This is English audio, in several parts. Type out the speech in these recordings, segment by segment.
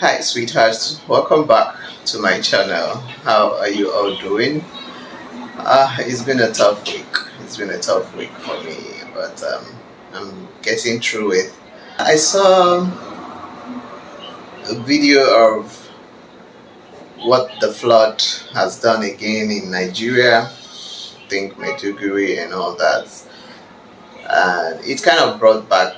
Hi, sweethearts. Welcome back to my channel. How are you all doing? It's been a tough week. It's been a tough week for me, but I'm getting through it. I saw a video of what the flood has done again in Nigeria. I think Maiduguri and all that, and it kind of brought back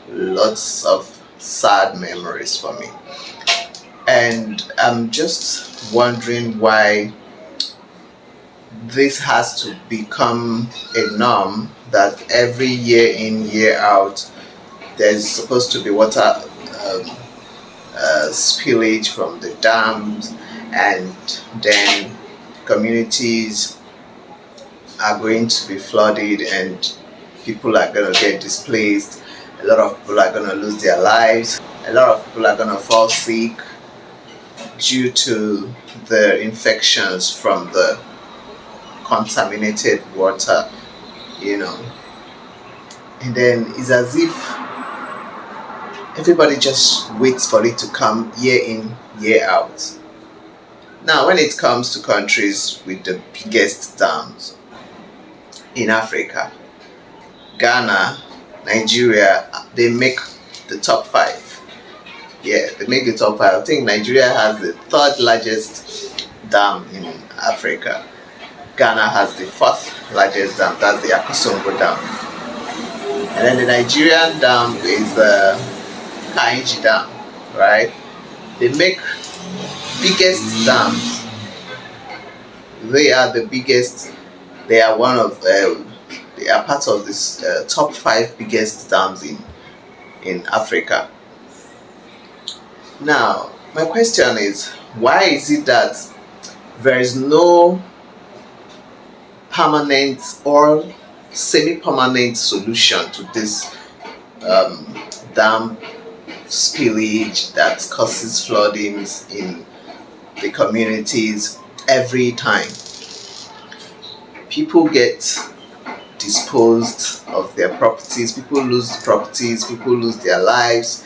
lots of sad memories for me. And I'm just wondering why this has to become a norm that every year in, year out, there's supposed to be water spillage from the dams, and then communities are going to be flooded and people are going to get displaced. A lot of people are going to lose their lives. A lot of people are going to fall sick due to the infections from the contaminated water, you know. And then it's as if everybody just waits for it to come year in, year out. Now, when it comes to countries with the biggest dams in Africa, Ghana, Nigeria, they make the top five. Yeah, they make the top five. I think Nigeria has the third largest dam in Africa. Ghana has the fourth largest dam, that's the Akosombo Dam. And then the Nigerian dam is the Kainji Dam, right? They make biggest dams. They are the biggest. They are one of. They are part of this top five biggest dams in Africa. Now, my question is, why is it that there is no permanent or semi-permanent solution to this dam spillage that causes floodings in the communities every time? People get disposed of their properties, people lose properties, people lose their lives.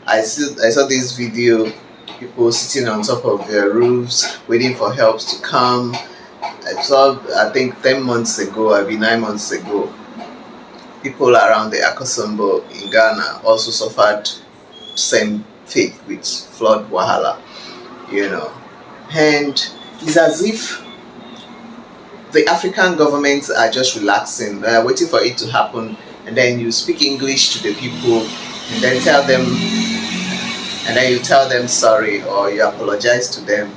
I saw this video, people sitting on top of their roofs waiting for help to come. I saw, I think 10 months ago, maybe 9 months ago, people around the Akosombo in Ghana also suffered same fate with flood wahala, you know. And it's as if the African governments are just relaxing, waiting for it to happen, and then you speak English to the people, and then you tell them sorry, or you apologize to them,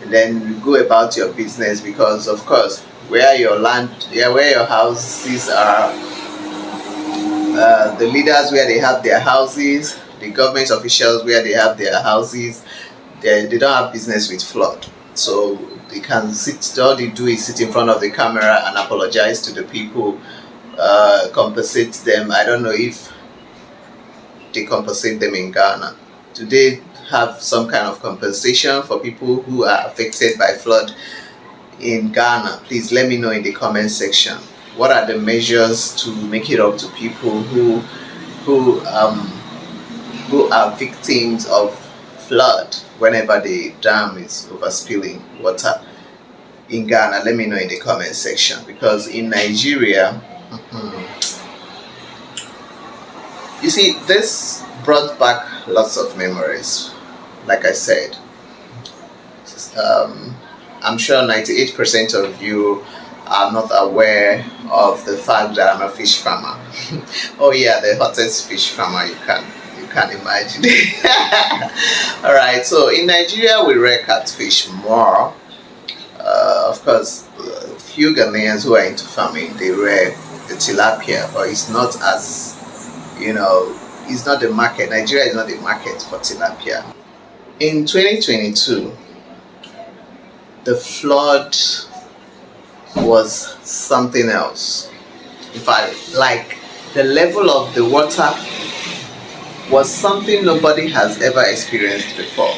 and then you go about your business, because of course where your land, where your houses are, the leaders where they have their houses, the government officials where they have their houses, they don't have business with flood. So they can sit, all they do is sit in front of the camera and apologize to the people, compensate them. I don't know if they compensate them in Ghana. Do they have some kind of compensation for people who are affected by flood in Ghana? Please let me know in the comment section. What are the measures to make it up to people who are victims of flood whenever the dam is overspilling water in Ghana? Let me know in the comment section, because in Nigeria, you see, this brought back lots of memories. Like I said, I'm sure 98% of you are not aware of the fact that I'm a fish farmer. Oh yeah, the hottest fish farmer you can imagine. All right, so in Nigeria we rear catfish more. Of course, a few Ghanaians who are into farming, they rear the tilapia, but it's not as, you know, it's not the market. Nigeria is not the market for tilapia. In 2022, the flood was something else. In fact, like, the level of the water was something nobody has ever experienced before.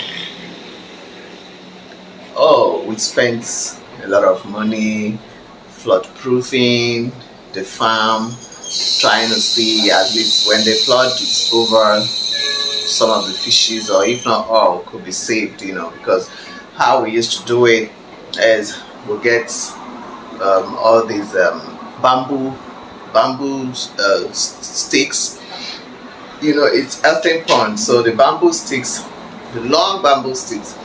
Oh, we spent a lot of money flood proofing the farm, trying to see at least when the flood is over some of the fishes, or if not all, could be saved. Because how we used to do it is we get all these bamboo sticks. It's earthen pond, so the bamboo sticks, the long bamboo sticks,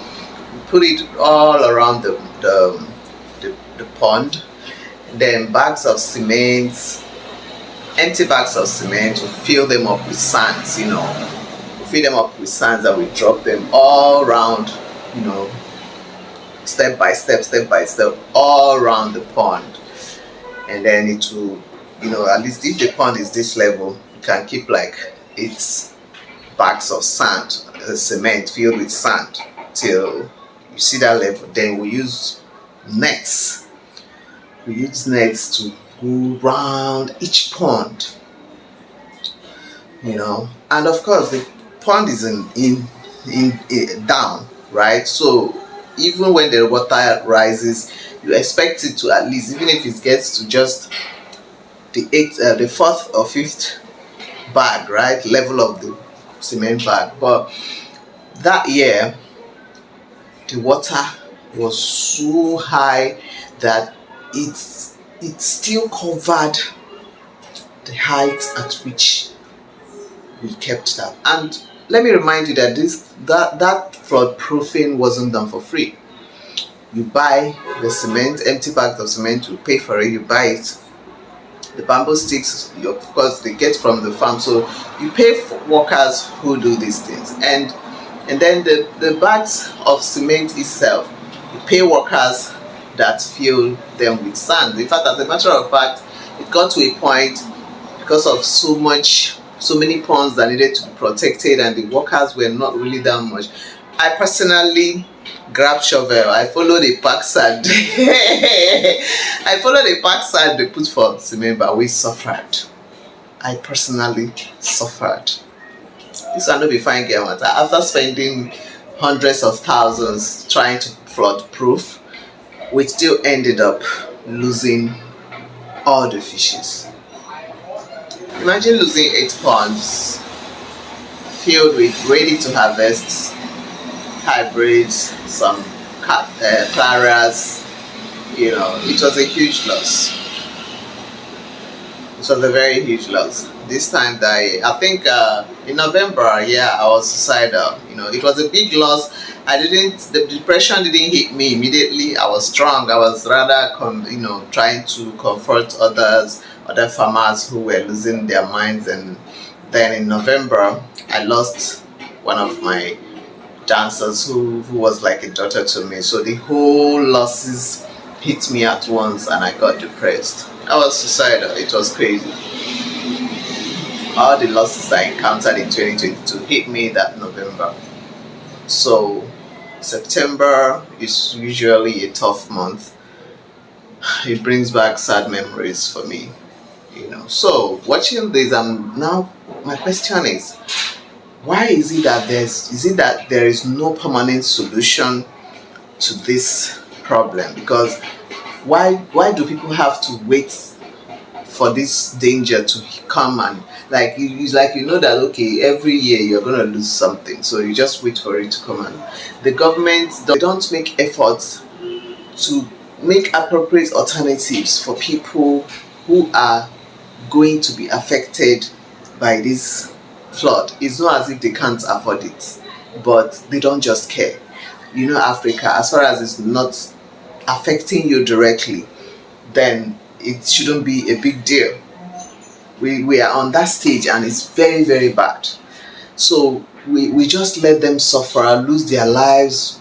we put it all around the pond. Then bags of cement, empty bags of cement, we fill them up with sands. We fill them up with sands and we drop them all around, you know step by step, all around the pond. And then it will, at least if the pond is this level, you can keep like 8 bags of sand, cement filled with sand, till you see that level. Then we use nets. To go round each pond, and of course the pond is in down, right? So even when the water rises, you expect it to, at least, even if it gets to just the fourth or fifth bag, right, level of the cement bag. But that year the water was so high that it still covered the height at which we kept that. And let me remind you that that flood proofing wasn't done for free. You buy the cement, empty bags of cement, you pay for it, you buy it. The bamboo sticks, of course, they get from the farm, so you pay for workers who do these things. And then the bags of cement itself, you pay workers that fill them with sand. In fact, as a matter of fact, it got to a point, because of so many ponds that needed to be protected and the workers were not really that much, I personally grabbed shovel. I followed the pack sand. I followed the pack sand they put for cement, but we suffered. I personally suffered. This will not be fine, girl. After spending hundreds of thousands trying to flood proof, we still ended up losing all the fishes. Imagine losing 8 ponds filled with ready to harvest hybrids, some claras. It was a huge loss. It was a very huge loss. This time that I think in November, I was suicidal. It was a big loss. The depression didn't hit me immediately. I was strong. I was rather trying to comfort other farmers who were losing their minds. And then in November, I lost one of my dancers who was like a daughter to me. So the whole losses hit me at once and I got depressed. I was suicidal. It was crazy. All the losses I encountered in 2022 hit me that November. So September is usually a tough month. It brings back sad memories for me. So watching this, now my question is, why is it that there is no permanent solution to this problem? Because why do people have to wait for this danger to come? And it's like that, okay, every year you're going to lose something, so you just wait for it to come. And the government, they don't make efforts to make appropriate alternatives for people who are going to be affected by this flood. It's not as if they can't afford it, but they don't just care. Africa, as far as it's not affecting you directly, then it shouldn't be a big deal. We are on that stage and it's very, very bad. So we just let them suffer, lose their lives,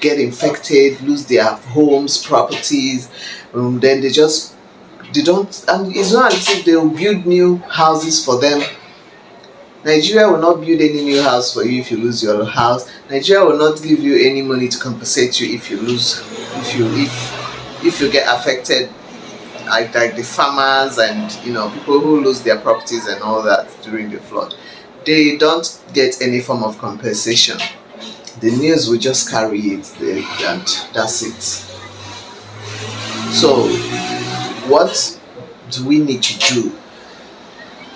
get infected, lose their homes, properties. Then they don't, and it's not as if they'll build new houses for them. Nigeria will not build any new house for you if you lose your house. Nigeria will not give you any money to compensate you if you lose, if you get affected, like the farmers and people who lose their properties and all that during the flood. They don't get any form of compensation. The news will just carry it, and that's it. So what do we need to do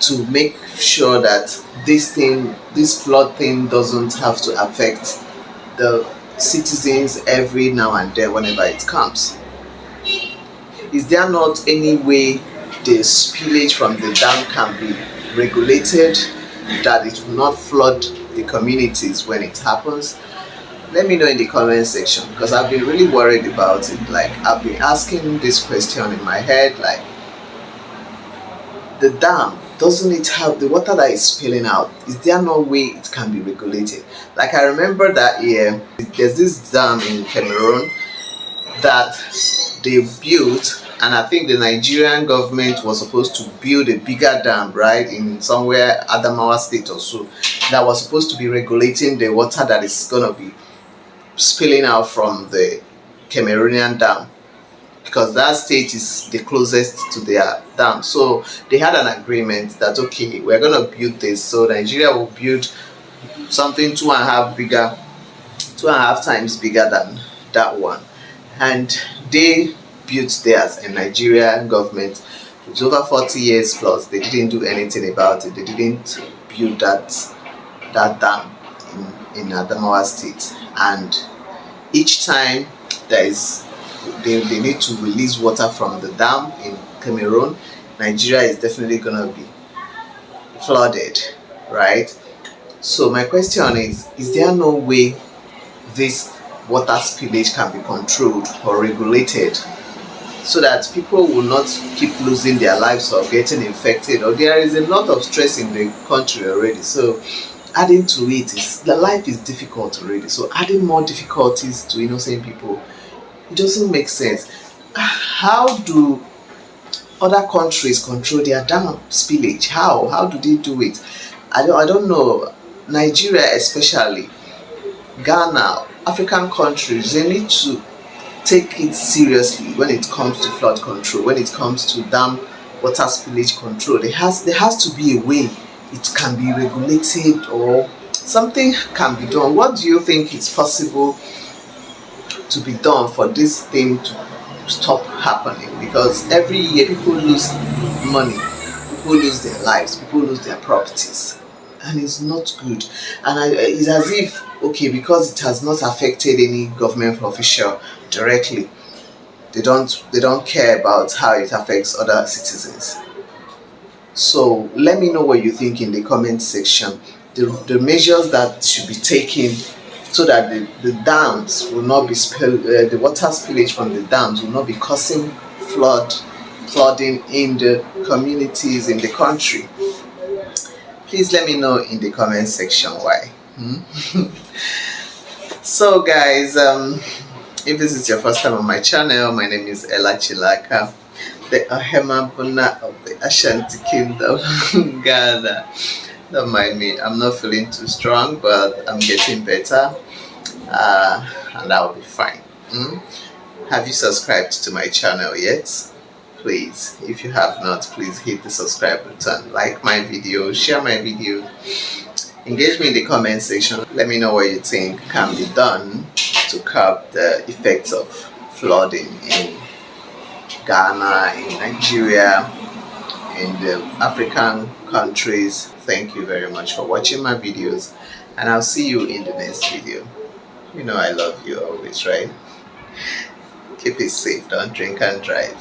to make sure that this flood thing doesn't have to affect the citizens every now and then whenever it comes? Is there not any way the spillage from the dam can be regulated, that it will not flood the communities when it happens? Let me know in the comment section, because I've been really worried about it. Like, I've been asking this question in my head, like, the dam, doesn't it have the water that is spilling out? Is there no way it can be regulated? Like, I remember that year there's this dam in Cameroon that they built, and I think the Nigerian government was supposed to build a bigger dam, right, in somewhere Adamawa state or so, that was supposed to be regulating the water that is gonna be spilling out from the Cameroonian dam, because that state is the closest to their dam. So they had an agreement that, okay, we're gonna build this, so Nigeria will build something 2.5 times bigger than that one, and they built theirs. And Nigerian government, it's over 40 years plus, they didn't do anything about it. They didn't build that dam in Adamawa state, and each time there is they need to release water from the dam in Cameroon, Nigeria is definitely gonna be flooded, right? So my question is there no way this water spillage can be controlled or regulated, so that people will not keep losing their lives or getting infected? Or there is a lot of stress in the country already, so adding to it, the life is difficult already, so adding more difficulties to innocent people, it doesn't make sense. How do other countries control their dam spillage? How do they do it? I don't know. Nigeria especially, Ghana, African countries, they need to take it seriously when it comes to flood control, when it comes to dam water spillage control. There has to be a way it can be regulated, or something can be done. What do you think is possible to be done for this thing to stop happening? Because every year people lose money, people lose their lives, people lose their properties, and it's not good. And it's as if, okay, because it has not affected any government official directly, they don't care about how it affects other citizens. So let me know what you think in the comment section. The measures that should be taken so that the dams will not be the water spillage from the dams will not be causing flooding in the communities in the country. Please let me know in the comment section why. So guys, if this is your first time on my channel, my name is Ella Chilaka, the Ahema Buna of the Ashanti Kingdom, Ghana. Don't mind me, I'm not feeling too strong, but I'm getting better, and I'll be fine. Have you subscribed to my channel yet? Please, if you have not, please hit the subscribe button, like my video, share my video, engage me in the comment section. Let me know what you think can be done to curb the effects of flooding in Ghana, in Nigeria, in the African countries. Thank you very much for watching my videos, and I'll see you in the next video. You know I love you always, right? Keep it safe, don't drink and drive.